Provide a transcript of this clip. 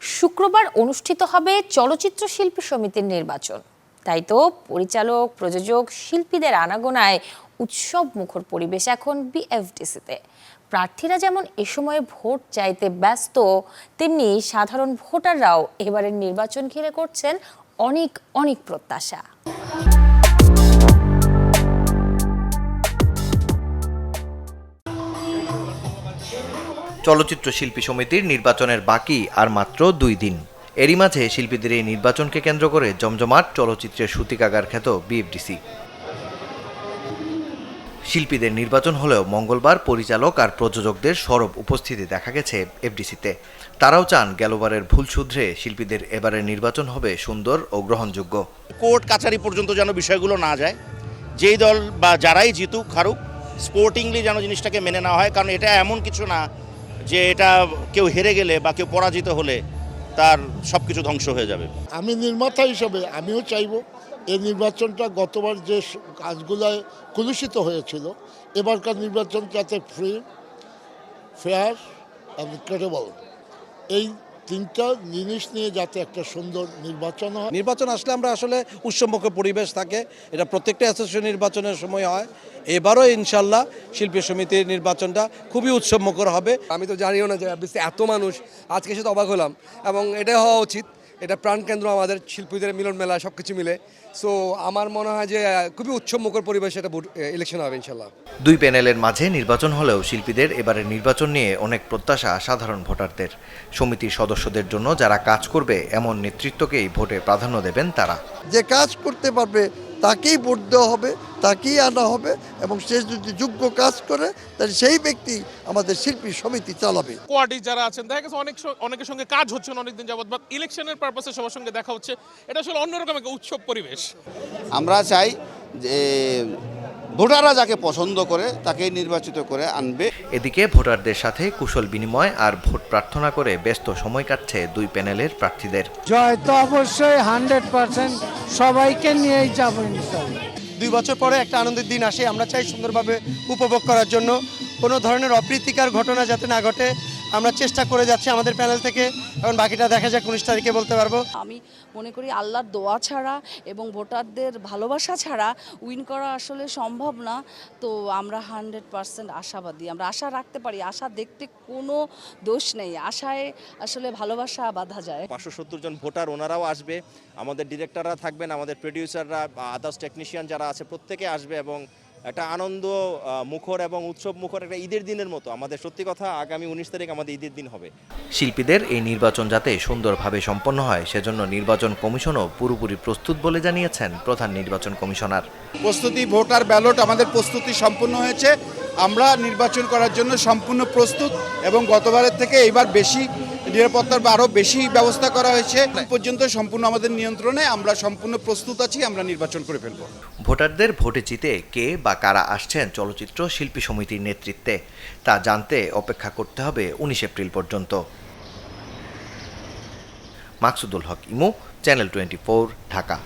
শুক্রবার অনুষ্ঠিত হবে চলচ্চিত্র শিল্পী সমিতির নির্বাচন। তাই তো পরিচালক, প্রযোজক, শিল্পীদের আনাগোনায় উৎসব মুখর পরিবেশ এখন বিএফডিসিতে। প্রার্থীরা যেমন এ সময়ে ভোট চাইতে ব্যস্ত, তেমনি সাধারণ ভোটাররাও এবারের নির্বাচন ঘিরে করছেন অনেক অনেক প্রত্যাশা। চলচ্চিত্র শিল্পী সমিতির নির্বাচনের বাকি আর মাত্র 2 দিন। এরই মাঝে শিল্পীদের এই নির্বাচনকে কেন্দ্র করে জমজমাট চলচ্চিত্রের সূতিকাগার খ্যাত বিএফডিসি। শিল্পীদের নির্বাচন হলেও মঙ্গলবার পরিচালক আর প্রযোজকদের সরব উপস্থিতি দেখা গেছে এফডিসিতে। তারাও চান গেলবারের ভুল শুধরে শিল্পীদের এবারের নির্বাচন হবে সুন্দর ও গ্রহণযোগ্য। কোর্ট কাছারি পর্যন্ত যেন বিষয়গুলো না যায়, যেই দল বা যারাই জিতুক হারুক, স্পোর্টিংলি যেন জিনিসটাকে মেনে নেওয়া হয়। কারণ এটা এমন কিছু না যে এটা কেউ হেরে গেলে বা কেউ পরাজিত হলে তার সব কিছু ধ্বংস হয়ে যাবে। আমি নির্মাতা হিসেবে আমিও চাইব এই নির্বাচনটা গতবার যে কাজগুলোয় কলুষিত হয়েছিল, এবারকার নির্বাচন যাতে ফ্রি, ফেয়ার অ্যান্ড ক্রেডিবল, এই তিনটা জিনিস নিয়ে যাতে একটা সুন্দর নির্বাচন হয়। নির্বাচন আসলে আমরা আসলে উৎসবমুখর পরিবেশ থাকে, এটা প্রত্যেকটা অ্যাসোসিয়েশন নির্বাচনের সময় হয়। এবারও ইনশাল্লাহ শিল্পী সমিতির নির্বাচনটা খুবই উৎসবমুখর হবে। আমি তো জানিও না যে এত মানুষ, আজকে সাথে অবাক হলাম, এবং এটাই হওয়া উচিত। এটা প্রাণকেন্দ্র আমাদের শিল্পীদের মিলন মেলা, সব কিছু মিলে। সো আমার মনে হয় যে খুবই উৎসবমুখর পরিবেশ এটা ইলেকশন হবে ইনশাল্লাহ। 2 প্যানেলের মাঝে নির্বাচন হলেও শিল্পীদের এবারের নির্বাচন নিয়ে অনেক প্রত্যাশা সাধারণ ভোটারদের। সমিতির সদস্যদের জন্য যারা কাজ করবে এমন নেতৃত্বকেই ভোটে প্রাধান্য দেবেন তারা। যে কাজ করতে পারবে তাকেই ভোট দেওয়া হবে, তাকেই আনা হবে, এবং সে যদি যোগ্য কাজ করে তাহলে সেই ব্যক্তি আমাদের শিল্পী সমিতি চালাবে। কোয়ার্টি যারা আছেন দেখা গেছে অনেকের সঙ্গে কাজ হচ্ছে অনেকদিন যাবত, বা ইলেকশনের পারপাসে সবার সঙ্গে দেখা হচ্ছে, এটা আসলে অন্যরকম একটা উৎসব পরিবেশ। আমরা চাই যে ভোটাররা যাকে পছন্দ করে তাকে নির্বাচিত করে আনবে। এদিকে ভোটারদের সাথে কুশল বিনিময় আর ভোট প্রার্থনা করে ব্যস্ত সময় কাটছে 2 প্যানেলের প্রার্থীদের। জয় তো অবশ্যই 100%, সবাইকে নিয়েই যাব ইনশাআল্লাহ। 2 বছর পরে একটা আনন্দের দিন আসে, আমরা চাই সুন্দরভাবে উপভোগ করার জন্য। কোনো ধরনের অপ্রীতিকর ঘটনা যাতে না ঘটে আমরা চেষ্টা করে যাচ্ছি আমাদের প্যানেল থেকে। এখন বাকিটা দেখা যাক 19 তারিখে বলতে পারবো। আমি মনে করি আল্লাহর দোয়া ছাড়া এবং ভোটারদের ভালোবাসা ছাড়া উইন করা আসলে সম্ভব না। তো আমরা 100% আশাবাদী, আমরা আশা রাখতে পারি। আশা দেখতে কোনো দোষ নেই, আশায় আসলে ভালোবাসা বাঁধা যায়। 570 জন ভোটার, ওনারাও আসবে, আমাদের ডিরেক্টররা থাকবেন, আমাদের প্রডিউসাররা, আদার্স টেকনিশিয়ান যারা আছে প্রত্যেকে আসবে, এবং একটা আনন্দ মুখর এবং উৎসব মুখর একটা ঈদের দিনের মতো আমাদের। সত্যি কথা, আগামী 19 তারিখ আমাদের ঈদের দিন হবে। শিল্পীদের এই নির্বাচন যাতে সুন্দরভাবে সম্পন্ন হয় সেজন্য নির্বাচন কমিশনও পুরোপুরি প্রস্তুত বলে জানিয়েছেন প্রধান নির্বাচন কমিশনার। প্রস্তুতি, ভোটার ব্যালট, আমাদের প্রস্তুতি সম্পূর্ণ হয়েছে। আমরা নির্বাচন করার জন্য সম্পূর্ণ প্রস্তুত, এবং গতবারের থেকে এইবার বেশি নিরাপত্তার আরও বেশি ব্যবস্থা করা হয়েছে। পর্যন্ত সম্পূর্ণ আমাদের নিয়ন্ত্রণে, আমরা সম্পূর্ণ প্রস্তুত আছি, আমরা নির্বাচন করে ফেলব। ভোটারদের ভোটে জিতে কে বা কারা আসছেন চলচ্চিত্র শিল্পী সমিতির নেতৃত্বে তা জানতে অপেক্ষা করতে হবে 19 এপ্রিল পর্যন্ত। মাকসুদুল হক ইমু, চ্যানেল 24, ঢাকা।